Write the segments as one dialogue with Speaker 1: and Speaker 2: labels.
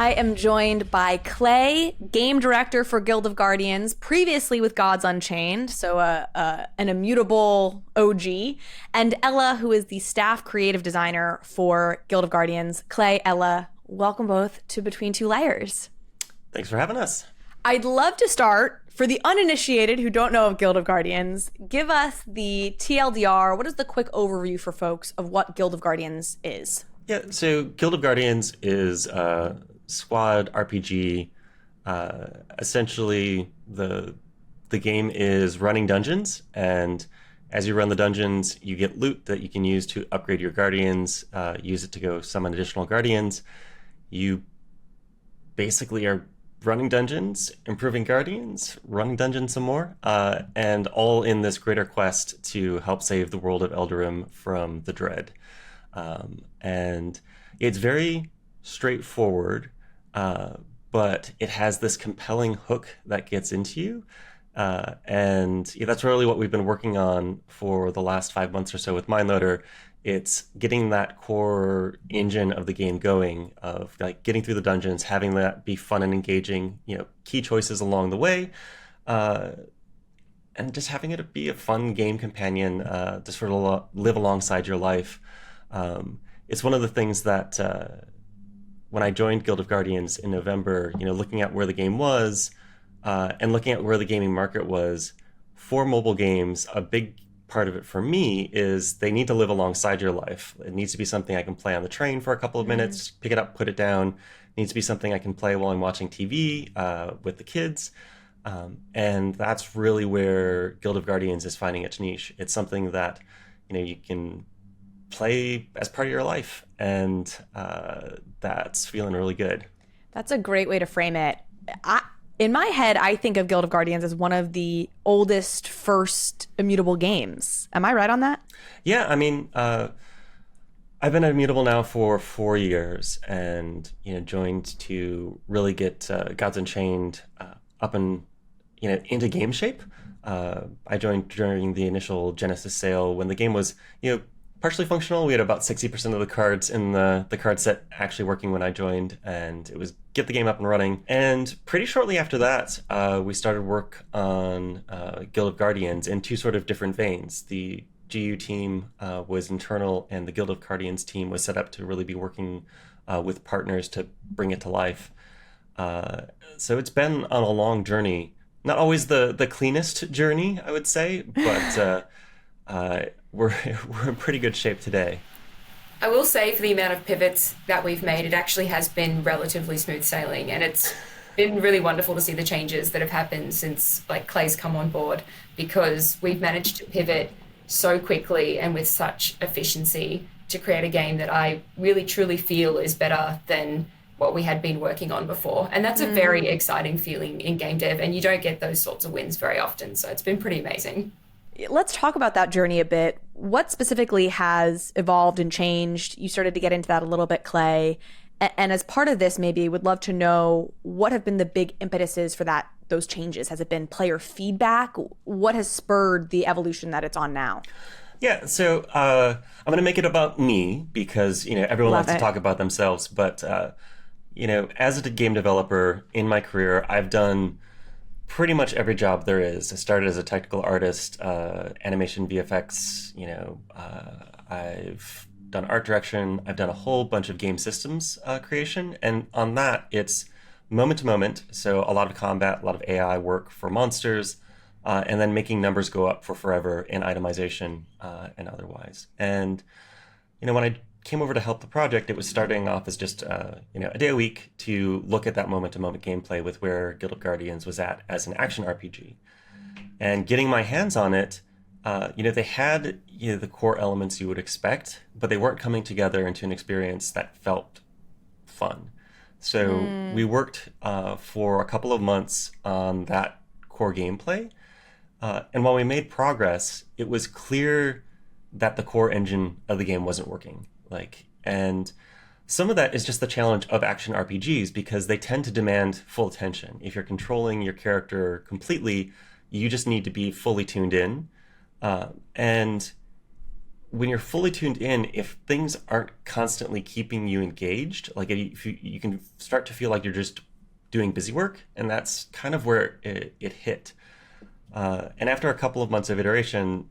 Speaker 1: I am joined by Clay, game director for Guild of Guardians, previously with Gods Unchained, so an Immutable OG, and Ella, who is the staff creative designer for Guild of Guardians. Clay, Ella, welcome both to Between Two Layers.
Speaker 2: Thanks for having us.
Speaker 1: I'd love to start, for the uninitiated who don't know of Guild of Guardians, give us the TLDR. What is the quick overview for folks of what Guild of Guardians is?
Speaker 2: Yeah, so Guild of Guardians is a squad RPG. Essentially, the game is running dungeons, and as you run the dungeons, you get loot that you can use to upgrade your guardians, use it to go summon additional guardians. You basically are running dungeons, improving guardians, running dungeons some more, and all in this greater quest to help save the world of Eldarim from the Dread. And it's very straightforward, but it has this compelling hook that gets into you. And yeah, that's really what we've been working on for the last 5 months or so with Mindloader. It's getting that core engine of the game going, of like getting through the dungeons, having that be fun and engaging, key choices along the way, and just having it be a fun game companion to sort of live alongside your life. It's one of the things that when I joined Guild of Guardians in November, looking at where the game was and looking at where the gaming market was for mobile games, a big part of it for me is they need to live alongside your life. It needs to be something I can play on the train for a couple of minutes, pick it up, put it down. It needs to be something I can play while I'm watching TV with the kids. And that's really where Guild of Guardians is finding its niche. It's something that you can play as part of your life, and that's feeling really good.
Speaker 1: That's a great way to frame it. In my head, I think of Guild of Guardians as one of the oldest first Immutable games. Am I right on that?
Speaker 2: Yeah, I mean, I've been at Immutable now for 4 years, and joined to really get Gods Unchained up and into game shape. I joined during the initial Genesis sale when the game was partially functional. We had about 60% of the cards in the card set actually working when I joined, and it was get the game up and running. And pretty shortly after that, we started work on Guild of Guardians in two sort of different veins. The GU team was internal, and the Guild of Guardians team was set up to really be working with partners to bring it to life. So it's been on a long journey. Not always the cleanest journey, I would say, but we're in pretty good shape today.
Speaker 3: I will say, for the amount of pivots that we've made, it actually has been relatively smooth sailing, and it's been really wonderful to see the changes that have happened since Clay's come on board, because we've managed to pivot so quickly and with such efficiency to create a game that I really truly feel is better than what we had been working on before. And that's a very exciting feeling in game dev, and you don't get those sorts of wins very often, so it's been pretty amazing.
Speaker 1: Let's talk about that journey a bit. What specifically has evolved and changed? You started to get into that a little bit, Clay. And as part of this, maybe would love to know what have been the big impetuses for those changes. Has it been player feedback? What has spurred the evolution that it's on now?
Speaker 2: Yeah, so I'm going to make it about me because everyone likes to talk about themselves. But as a game developer in my career, I've done pretty much every job there is. I started as a technical artist, animation, VFX, I've done art direction, I've done a whole bunch of game systems creation, and on that, it's moment to moment, so a lot of combat, a lot of AI work for monsters, and then making numbers go up for forever in itemization and otherwise. And, when I came over to help the project, it was starting off as just a day a week to look at that moment-to-moment gameplay with where Guild of Guardians was at as an action RPG, and getting my hands on it. They had the core elements you would expect, but they weren't coming together into an experience that felt fun. So we worked for a couple of months on that core gameplay, and while we made progress, it was clear that the core engine of the game wasn't working. And some of that is just the challenge of action RPGs, because they tend to demand full attention. If you're controlling your character completely, you just need to be fully tuned in. And when you're fully tuned in, if things aren't constantly keeping you engaged, like if you can start to feel like you're just doing busy work, and that's kind of where it hit. And after a couple of months of iteration,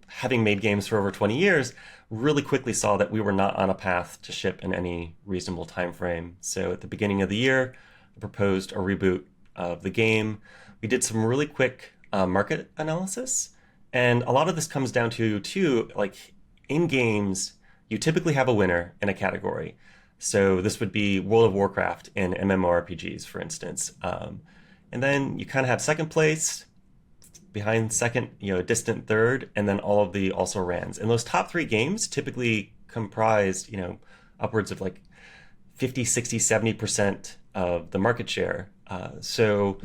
Speaker 2: having made games for over 20 years, really quickly saw that we were not on a path to ship in any reasonable time frame. So at the beginning of the year, I proposed a reboot of the game. We did some really quick market analysis, and a lot of this comes down to like in games, you typically have a winner in a category. So this would be World of Warcraft in MMORPGs, for instance. And then you kind of have second place, behind second, a distant third, and then all of the also rans. And those top three games typically comprised, upwards of like 50, 60, 70% of the market share. So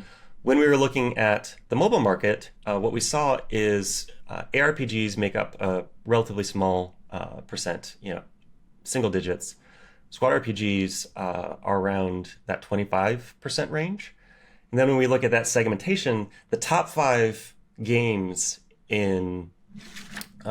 Speaker 2: when we were looking at the mobile market, what we saw is ARPGs make up a relatively small percent, single digits. Squad RPGs are around that 25% range. And then when we look at that segmentation, the top 5 games in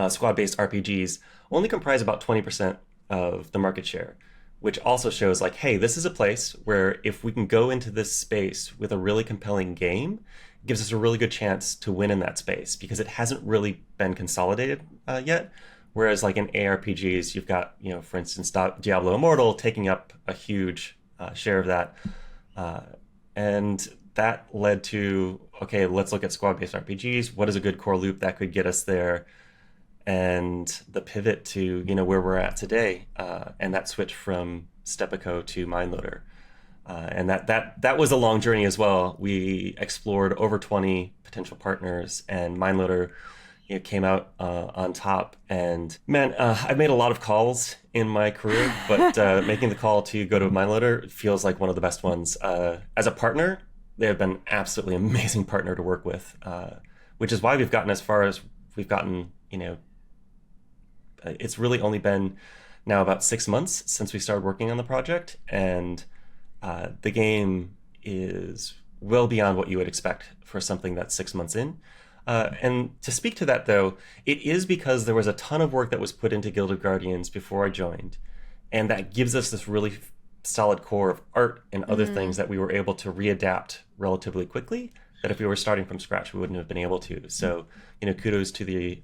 Speaker 2: squad-based RPGs only comprise about 20% of the market share, which also shows like, hey, this is a place where if we can go into this space with a really compelling game, it gives us a really good chance to win in that space because it hasn't really been consolidated yet. Whereas like in ARPGs, you've got, for instance, Diablo Immortal taking up a huge share of that. And that led to, okay, let's look at squad-based RPGs. What is a good core loop that could get us there? And the pivot to, where we're at today, and that switch from Stepico to MindLoader. And that was a long journey as well. We explored over 20 potential partners, and MindLoader came out on top. And man, I've made a lot of calls in my career, but making the call to go to MindLoader feels like one of the best ones. As a partner, they have been absolutely amazing partner to work with, which is why we've gotten as far as we've gotten. It's really only been now about 6 months since we started working on the project, and the game is well beyond what you would expect for something that's 6 months in. And to speak to that, though, it is because there was a ton of work that was put into Guild of Guardians before I joined, and that gives us this really solid core of art and other things that we were able to readapt relatively quickly that if we were starting from scratch, we wouldn't have been able to. So, kudos to the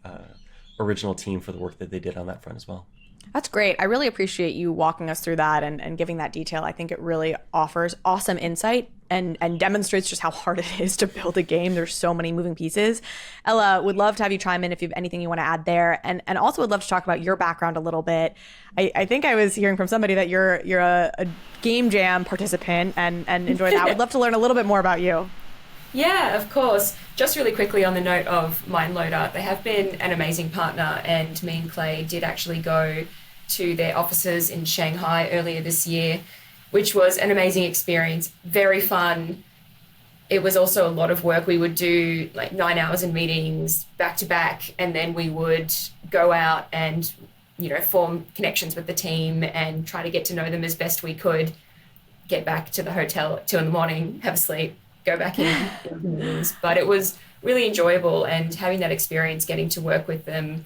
Speaker 2: original team for the work that they did on that front as well.
Speaker 1: That's great. I really appreciate you walking us through that and giving that detail. I think it really offers awesome insight and demonstrates just how hard it is to build a game. There's so many moving pieces. Ella, would love to have you chime in if you have anything you want to add there. And also would love to talk about your background a little bit. I think I was hearing from somebody that you're a game jam participant and enjoy that. Would love to learn a little bit more about you.
Speaker 3: Yeah, of course. Just really quickly on the note of MindLoader, they have been an amazing partner, and me and Clay did actually go to their offices in Shanghai earlier this year, which was an amazing experience, very fun. It was also a lot of work. We would do like 9 hours in meetings back to back, and then we would go out and, form connections with the team and try to get to know them as best we could, get back to the hotel at 2 a.m, have a sleep, go back in meetings. But it was really enjoyable, and having that experience, getting to work with them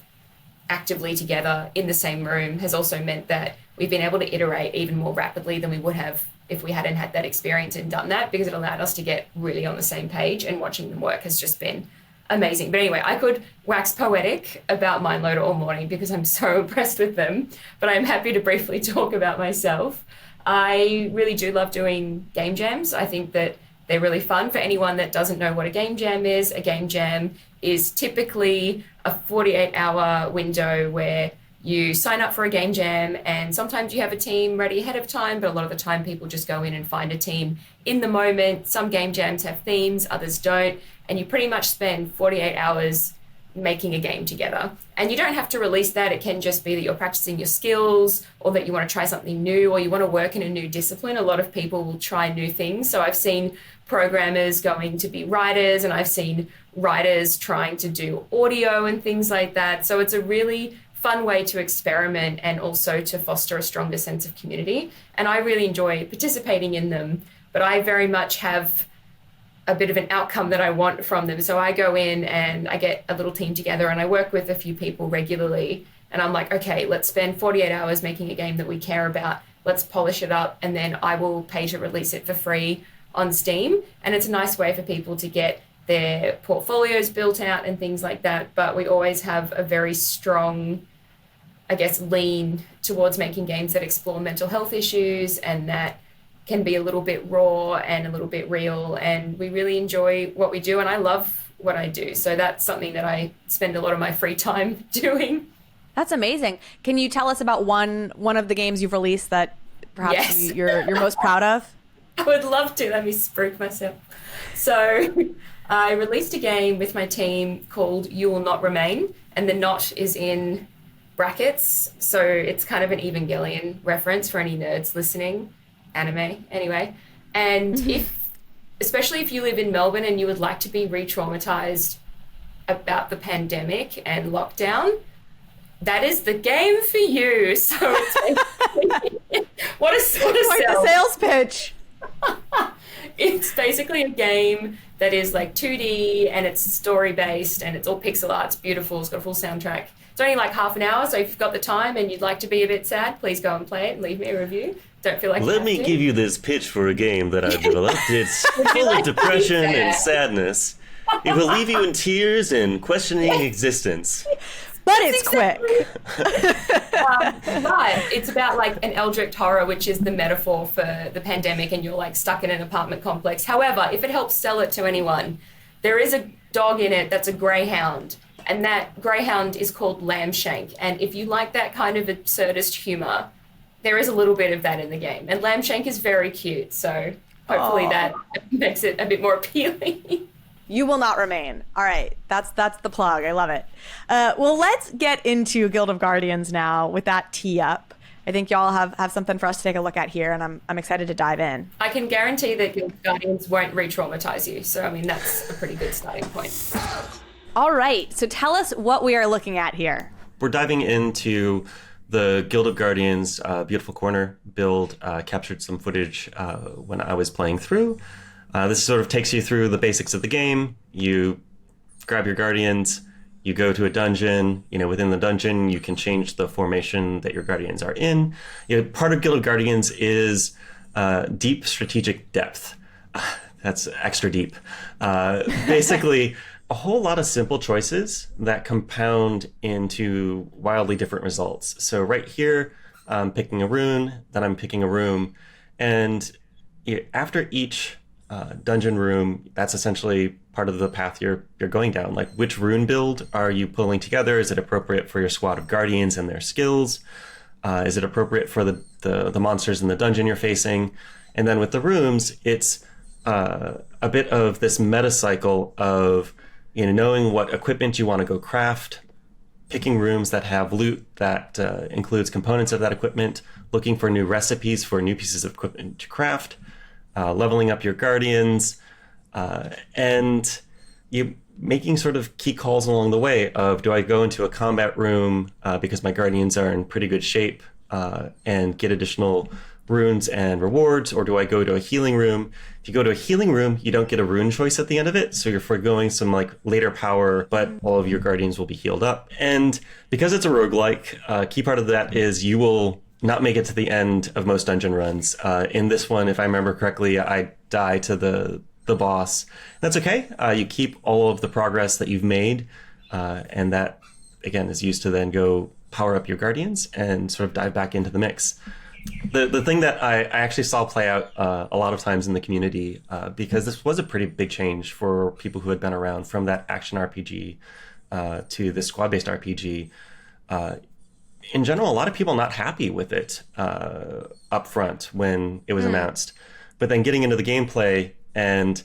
Speaker 3: actively together in the same room has also meant that we've been able to iterate even more rapidly than we would have if we hadn't had that experience and done that, because it allowed us to get really on the same page, and watching them work has just been amazing. But anyway, I could wax poetic about MindLoader all morning because I'm so impressed with them, but I'm happy to briefly talk about myself. I really do love doing game jams. I think that they're really fun. For anyone that doesn't know what a game jam is typically a 48-hour window where you sign up for a game jam, and sometimes you have a team ready ahead of time, but a lot of the time people just go in and find a team in the moment. Some game jams have themes, others don't, and you pretty much spend 48 hours making a game together. And you don't have to release that. It can just be that you're practicing your skills, or that you want to try something new, or you want to work in a new discipline. A lot of people will try new things. So I've seen programmers going to be writers, and I've seen writers trying to do audio and things like that. So it's a really fun way to experiment and also to foster a stronger sense of community. And I really enjoy participating in them, but I very much have a bit of an outcome that I want from them. So I go in and I get a little team together, and I work with a few people regularly, And I'm like, okay, let's spend 48 hours making a game that we care about. Let's polish it up, and then I will pay to release it for free on Steam. And it's a nice way for people to get their portfolios built out and things like that. But we always have a very strong, I guess, lean towards making games that explore mental health issues and that can be a little bit raw and a little bit real. And we really enjoy what we do, and I love what I do. So that's something that I spend a lot of my free time doing.
Speaker 1: That's amazing. Can you tell us about one of the games you've released that perhaps you're most proud of?
Speaker 3: I would love to. Let me spruik myself. So I released a game with my team called You Will Not Remain, and the not is in brackets. So it's kind of an Evangelion reference for any nerds listening. Anime, anyway. And especially if you live in Melbourne and you would like to be re-traumatized about the pandemic and lockdown, that is the game for you. So it's what a
Speaker 1: sales pitch.
Speaker 3: It's basically a game that is like 2D and it's story based and it's all pixel art. It's beautiful. It's got a full soundtrack. It's only like half an hour, so if you've got the time and you'd like to be a bit sad, please go and play it and leave me a review. Don't feel like
Speaker 2: Let me give you this pitch for a game that I've developed. It's full of depression and sadness. It will leave you in tears and questioning existence.
Speaker 1: But it's quick.
Speaker 3: But it's about like an eldritch horror, which is the metaphor for the pandemic, and you're like stuck in an apartment complex. However, if it helps sell it to anyone, there is a dog in it that's a greyhound, and that greyhound is called Lambshank. And if you like that kind of absurdist humor, there is a little bit of that in the game. And Lambshank is very cute, so hopefully that makes it a bit more appealing.
Speaker 1: You Will Not Remain. All right, that's the plug. I love it. Well, let's get into Guild of Guardians now with that tee up. I think y'all have something for us to take a look at here, and I'm excited to dive in.
Speaker 3: I can guarantee that Guild of Guardians won't re-traumatize you. So, I mean, that's a pretty good starting point.
Speaker 1: All right, so tell us what we are looking at here.
Speaker 2: We're diving into the Guild of Guardians Beautiful Corner build. Captured some footage when I was playing through. This sort of takes you through the basics of the game. You grab your guardians, you go to a dungeon. Within the dungeon, you can change the formation that your guardians are in. Part of Guild of Guardians is deep strategic depth. That's extra deep. Basically, a whole lot of simple choices that compound into wildly different results. So right here, I'm picking a rune, then I'm picking a room, and after each dungeon room, that's essentially part of the path you're going down. Like, which rune build are you pulling together? Is it appropriate for your squad of guardians and their skills? Is it appropriate for the monsters in the dungeon you're facing? And then with the rooms, it's a bit of this meta cycle of knowing what equipment you want to go craft, picking rooms that have loot that includes components of that equipment, looking for new recipes for new pieces of equipment to craft, leveling up your guardians, and you making sort of key calls along the way of, do I go into a combat room because my guardians are in pretty good shape and get additional runes and rewards, or do I go to a healing room? If you go to a healing room, you don't get a rune choice at the end of it, so you're foregoing some like later power, but all of your guardians will be healed up. And because it's a roguelike, key part of that is you will not make it to the end of most dungeon runs. In this one, if I remember correctly, I die to the boss. That's okay. You keep all of the progress that you've made, and that, again, is used to then go power up your guardians and sort of dive back into the mix. The thing that I actually saw play out a lot of times in the community, because this was a pretty big change for people who had been around from that action RPG to the squad-based RPG, in general, a lot of people not happy with it up front when it was announced. But then getting into the gameplay, and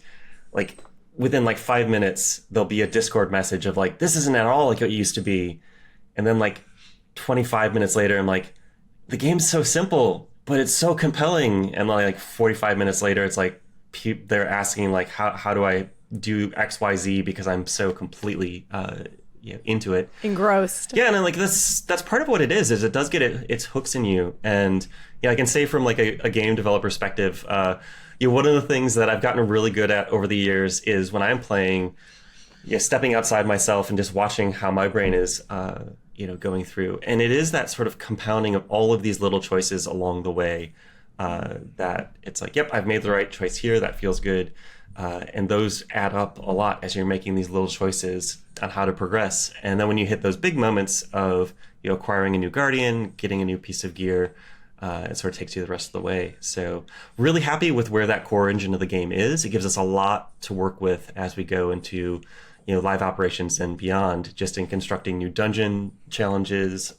Speaker 2: like within like 5 minutes, there'll be a Discord message of like, this isn't at all like it used to be. And then like 25 minutes later, I'm like, the game's so simple, but it's so compelling. And like 45 minutes later, it's like they're asking like, how do I do X, Y, Z, because I'm so completely into it,
Speaker 1: engrossed.
Speaker 2: Yeah, and then like that's part of what it is it does get its hooks in you. And I can say from like a game developer perspective, one of the things that I've gotten really good at over the years is when I'm playing, stepping outside myself and just watching how my brain is going through. And it is that sort of compounding of all of these little choices along the way that it's like, yep, I've made the right choice here. That feels good. And those add up a lot as you're making these little choices on how to progress. And then when you hit those big moments of acquiring a new Guardian, getting a new piece of gear, it sort of takes you the rest of the way. So really happy with where that core engine of the game is. It gives us a lot to work with as we go into live operations and beyond, just in constructing new dungeon challenges,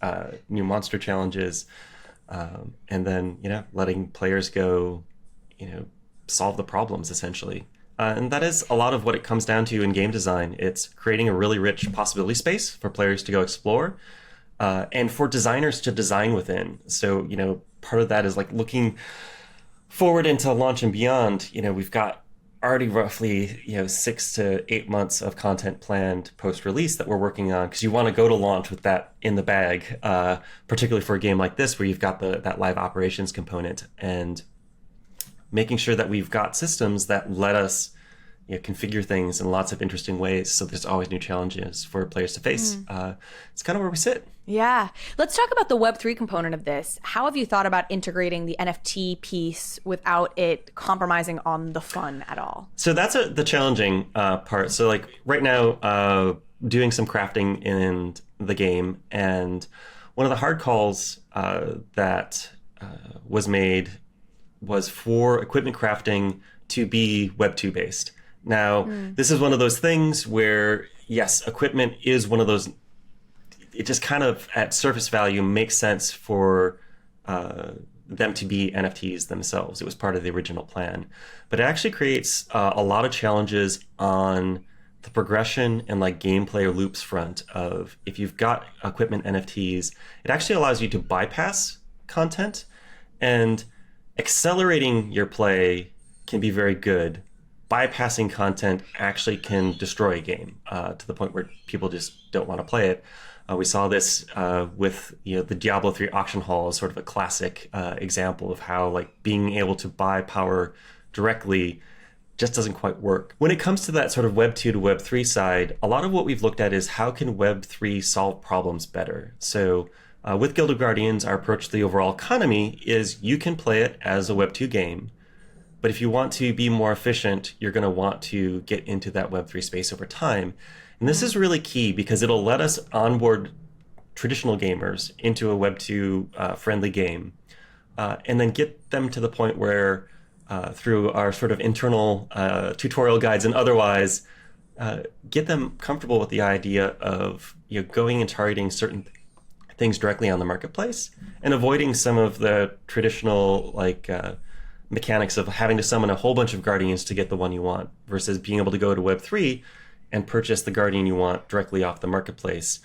Speaker 2: new monster challenges, and then letting players go solve the problems essentially. And that is a lot of what it comes down to in game design. It's creating a really rich possibility space for players to go explore, and for designers to design within. So, part of that is like looking forward into launch and beyond. We've got already roughly 6 to 8 months of content planned post-release that we're working on, because you want to go to launch with that in the bag, particularly for a game like this where you've got that live operations component, and making sure that we've got systems that let us configure things in lots of interesting ways. So there's always new challenges for players to face. It's kind of where we sit.
Speaker 1: Yeah. Let's talk about the Web3 component of this. How have you thought about integrating the NFT piece without it compromising on the fun at all?
Speaker 2: So that's the challenging part. So like right now, doing some crafting in the game, and one of the hard calls that was made was for equipment crafting to be Web 2 based. Now, this is one of those things where, yes, equipment is one of those, it just kind of at surface value makes sense for them to be NFTs themselves. It was part of the original plan. But it actually creates a lot of challenges on the progression and like gameplay loops front of, if you've got equipment NFTs, it actually allows you to bypass content, and accelerating your play can be very good. Bypassing content actually can destroy a game to the point where people just don't want to play it. We saw this with the Diablo 3 auction hall as sort of a classic example of how like being able to buy power directly just doesn't quite work. When it comes to that sort of Web 2 to Web 3 side, a lot of what we've looked at is how can Web 3 solve problems better. So with Guild of Guardians, our approach to the overall economy is you can play it as a Web 2 game. But if you want to be more efficient, you're going to want to get into that Web3 space over time. And this is really key because it'll let us onboard traditional gamers into a Web2 friendly game, and then get them to the point where through our sort of internal tutorial guides and otherwise, get them comfortable with the idea of going and targeting certain things directly on the marketplace and avoiding some of the traditional mechanics of having to summon a whole bunch of Guardians to get the one you want, versus being able to go to Web3 and purchase the Guardian you want directly off the marketplace.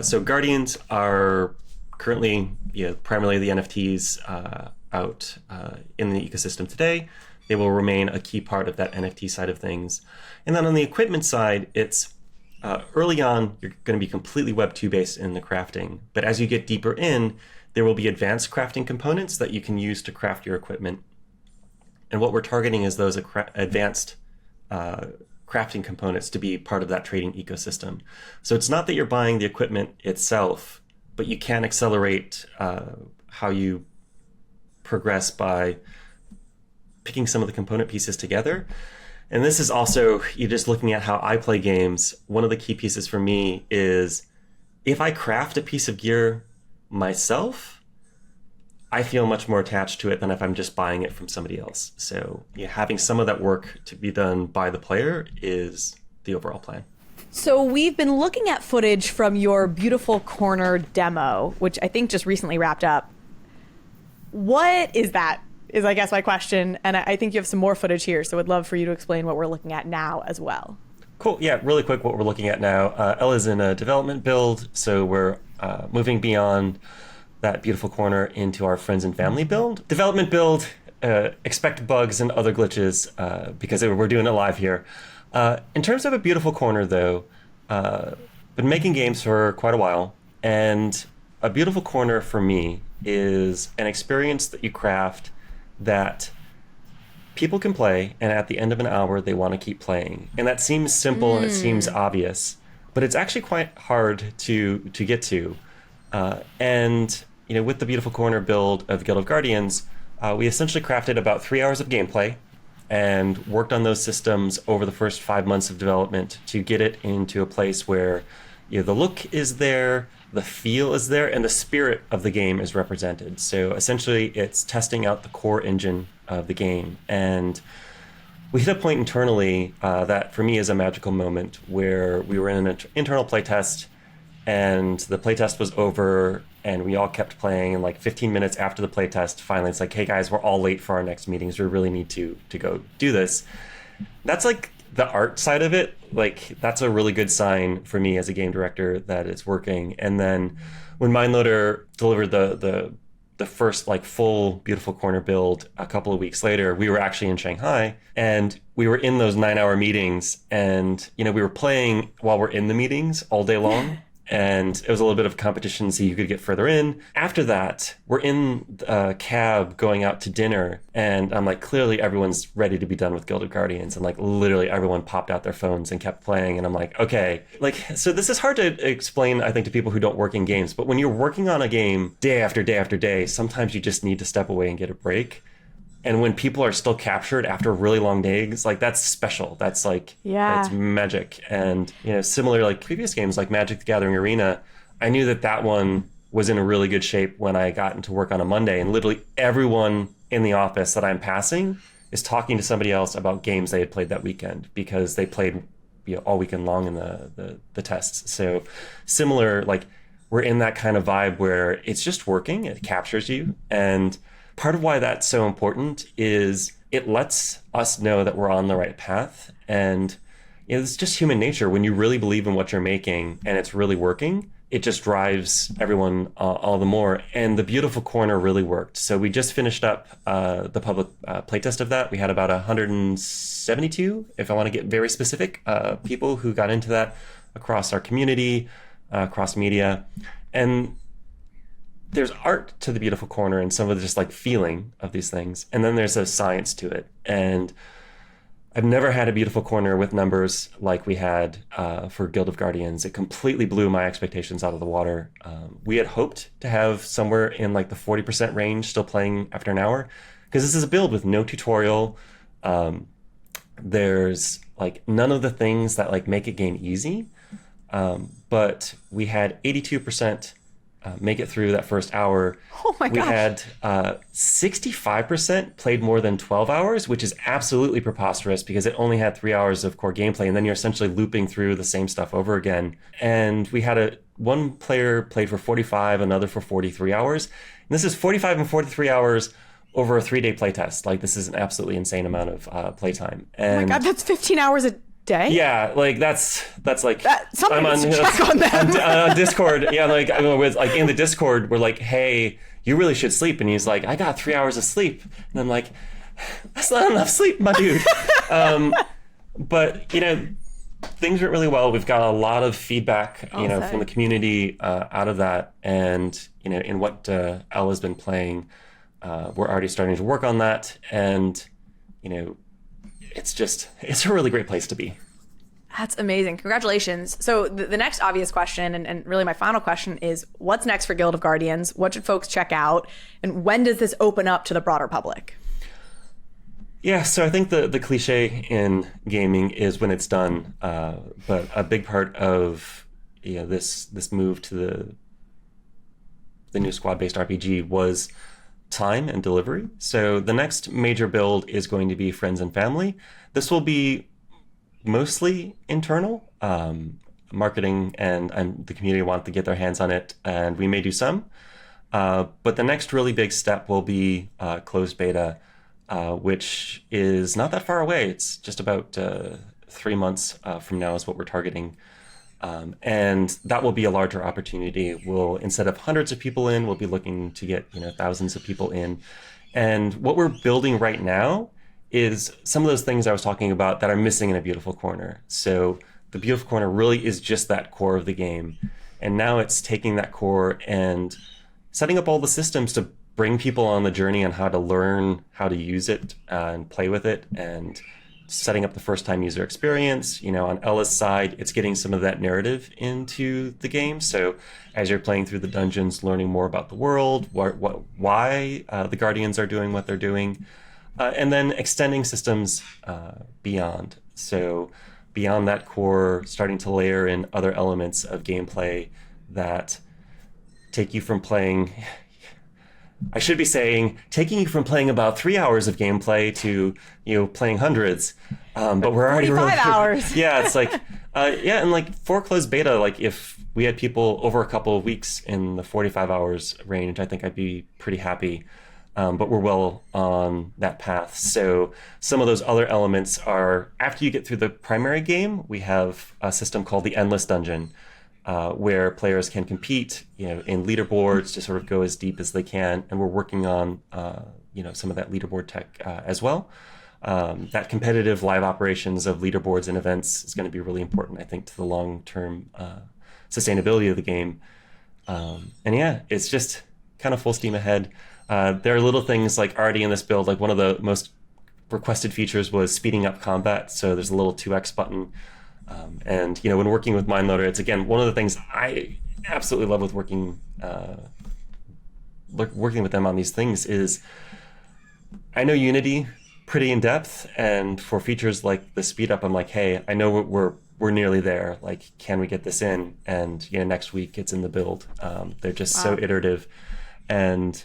Speaker 2: So Guardians are currently primarily the NFTs out in the ecosystem today. They will remain a key part of that NFT side of things. And then on the equipment side, it's early on, you're going to be completely Web 2 based in the crafting. But as you get deeper in, there will be advanced crafting components that you can use to craft your equipment. And what we're targeting is those advanced crafting components to be part of that trading ecosystem. So it's not that you're buying the equipment itself, but you can accelerate how you progress by picking some of the component pieces together. And this is also, you're just looking at how I play games. One of the key pieces for me is if I craft a piece of gear myself, I feel much more attached to it than if I'm just buying it from somebody else. So having some of that work to be done by the player is the overall plan.
Speaker 1: So we've been looking at footage from your Beautiful Corner demo, which I think just recently wrapped up. What is that? Is I guess my question. And I think you have some more footage here, so I'd love for you to explain what we're looking at now as well.
Speaker 2: Cool. Yeah, really quick what we're looking at now. Ella's in a development build, so we're moving beyond that Beautiful Corner into our friends and family build. Development build, expect bugs and other glitches because we're doing it live here. In terms of a Beautiful Corner though, been making games for quite a while, and a Beautiful Corner for me is an experience that you craft that people can play, and at the end of an hour they want to keep playing. And that seems simple and it seems obvious, but it's actually quite hard to get to. And with the Beautiful Corner build of Guild of Guardians, we essentially crafted about 3 hours of gameplay and worked on those systems over the first 5 months of development to get it into a place where the look is there, the feel is there, and the spirit of the game is represented. So essentially, it's testing out the core engine of the game. And we hit a point internally that for me is a magical moment where we were in an internal playtest, and the playtest was over, and we all kept playing. And like 15 minutes after the playtest, finally it's like, hey guys, we're all late for our next meetings. We really need to go do this. That's like the art side of it. Like that's a really good sign for me as a game director that it's working. And then when MindLoader delivered the first like full Beautiful Corner build a couple of weeks later, we were actually in Shanghai, and we were in those 9-hour meetings, and we were playing while we're in the meetings all day long. And it was a little bit of competition to see who could get further in. After that, we're in a cab going out to dinner, and I'm like, clearly everyone's ready to be done with Guild of Guardians. And like literally everyone popped out their phones and kept playing. And I'm like, okay, like, so this is hard to explain, I think, to people who don't work in games. But when you're working on a game day after day after day, sometimes you just need to step away and get a break. And when people are still captured after really long days, like that's special. That's like, that's magic. And, similar like previous games like Magic the Gathering Arena, I knew that one was in a really good shape when I got into work on a Monday. And literally everyone in the office that I'm passing is talking to somebody else about games they had played that weekend because they played all weekend long in the tests. So similar, like we're in that kind of vibe where it's just working, it captures you. And part of why that's so important is it lets us know that we're on the right path. And it's just human nature. When you really believe in what you're making and it's really working, it just drives everyone all the more. And the Beautiful Corner really worked. So we just finished up the public playtest of that. We had about 172, if I want to get very specific, people who got into that across our community, across media. And there's art to the Beautiful Corner and some of the just like feeling of these things. And then there's a science to it. And I've never had a Beautiful Corner with numbers like we had for Guild of Guardians. It completely blew my expectations out of the water. We had hoped to have somewhere in like the 40% range still playing after an hour, because this is a build with no tutorial. There's like none of the things that like make a game easy. But we had 82% make it through that first hour.
Speaker 1: Oh my gosh.
Speaker 2: We had 65% played more than 12 hours, which is absolutely preposterous because it only had 3 hours of core gameplay, and then you're essentially looping through the same stuff over again. And we had one player played for 45, another for 43 hours. And this is 45 and 43 hours over a 3-day playtest. Like, this is an absolutely insane amount of playtime. And
Speaker 1: oh my God, that's 15 hours a day?
Speaker 2: Yeah, like that's like
Speaker 1: something needs to check on that.
Speaker 2: On Discord. Yeah, like with like in the Discord, we're like, hey, you really should sleep. And he's like, I got 3 hours of sleep. And I'm like, that's not enough sleep, my dude. But things went really well. We've got a lot of feedback, from the community out of that, and in what Ella's been playing, we're already starting to work on that, and it's a really great place to be.
Speaker 1: That's amazing. Congratulations. So the next obvious question, and really my final question, is what's next for Guild of Guardians? What should folks check out? And when does this open up to the broader public?
Speaker 2: Yeah, so I think the cliche in gaming is when it's done. But a big part of this move to the new squad-based RPG was time and delivery. So the next major build is going to be Friends and Family. This will be mostly internal. Marketing and the community want to get their hands on it, and we may do some. But the next really big step will be closed beta, which is not that far away. It's just about 3 months from now is what we're targeting. And that will be a larger opportunity. We'll, instead of hundreds of people in, we'll be looking to get thousands of people in. And what we're building right now is some of those things I was talking about that are missing in a Beautiful Corner. So the Beautiful Corner really is just that core of the game. And now it's taking that core and setting up all the systems to bring people on the journey on how to learn how to use it and play with it, and setting up the first time user experience. On Ella's side, it's getting some of that narrative into the game. So as you're playing through the dungeons, learning more about the world, why the Guardians are doing what they're doing, and then extending systems beyond. So beyond that core, starting to layer in other elements of gameplay that take you from playing... I should be saying, taking you from playing about 3 hours of gameplay to, playing hundreds. But we're already
Speaker 1: 45 hours.
Speaker 2: Yeah, it's like, and like for closed beta, like if we had people over a couple of weeks in the 45 hours range, I think I'd be pretty happy. But we're well on that path. So some of those other elements are, after you get through the primary game, we have a system called the Endless Dungeon, where players can compete, in leaderboards to sort of go as deep as they can, and we're working on, some of that leaderboard tech as well. That competitive live operations of leaderboards and events is going to be really important, I think, to the long-term sustainability of the game. It's just kind of full steam ahead. There are little things like already in this build, like one of the most requested features was speeding up combat. So there's a little 2x button. When working with MindLoader, it's again one of the things I absolutely love with working with them on these things is I know Unity pretty in depth, and for features like the speed up, I'm like, hey, I know we're nearly there. Like, can we get this in? And next week it's in the build. They're just so iterative, and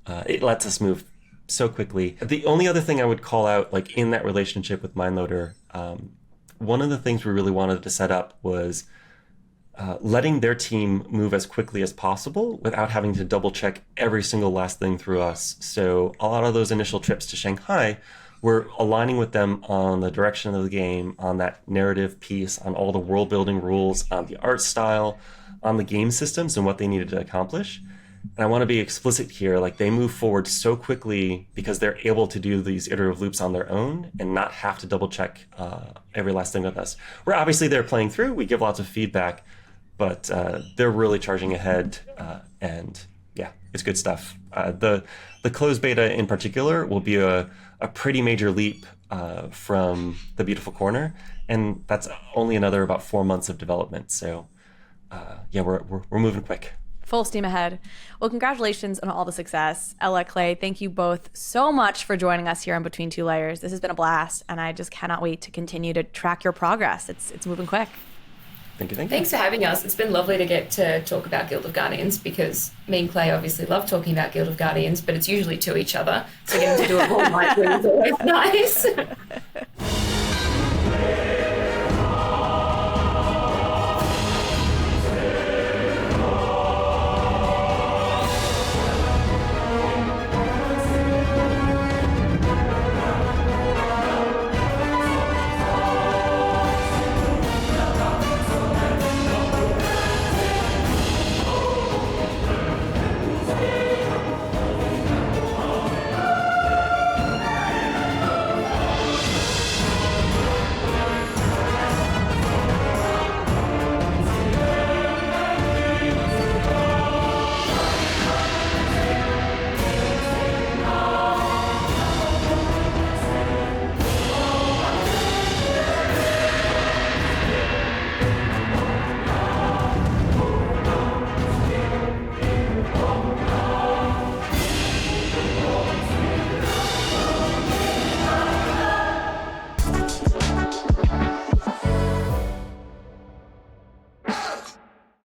Speaker 2: it lets us move so quickly. The only other thing I would call out, like in that relationship with MindLoader, one of the things we really wanted to set up was letting their team move as quickly as possible without having to double check every single last thing through us. So a lot of those initial trips to Shanghai, we're aligning with them on the direction of the game, on that narrative piece, on all the world building rules, on the art style, on the game systems and what they needed to accomplish. And I want to be explicit here, like they move forward so quickly because they're able to do these iterative loops on their own and not have to double check every last thing with us. Where obviously they're playing through, we give lots of feedback, but they're really charging ahead, and it's good stuff. The closed beta in particular will be a pretty major leap from the Beautiful Corner, and that's only another about 4 months of development. So we're moving quick.
Speaker 1: Full steam ahead. Well, congratulations on all the success. Ella, Clay, thank you both so much for joining us here on Between Two Layers. This has been a blast, and I just cannot wait to continue to track your progress. It's moving quick.
Speaker 2: Thank you.
Speaker 3: Thanks for having us. It's been lovely to get to talk about Guild of Guardians, because me and Clay obviously love talking about Guild of Guardians, but it's usually to each other. So getting to do it all nightly is always nice.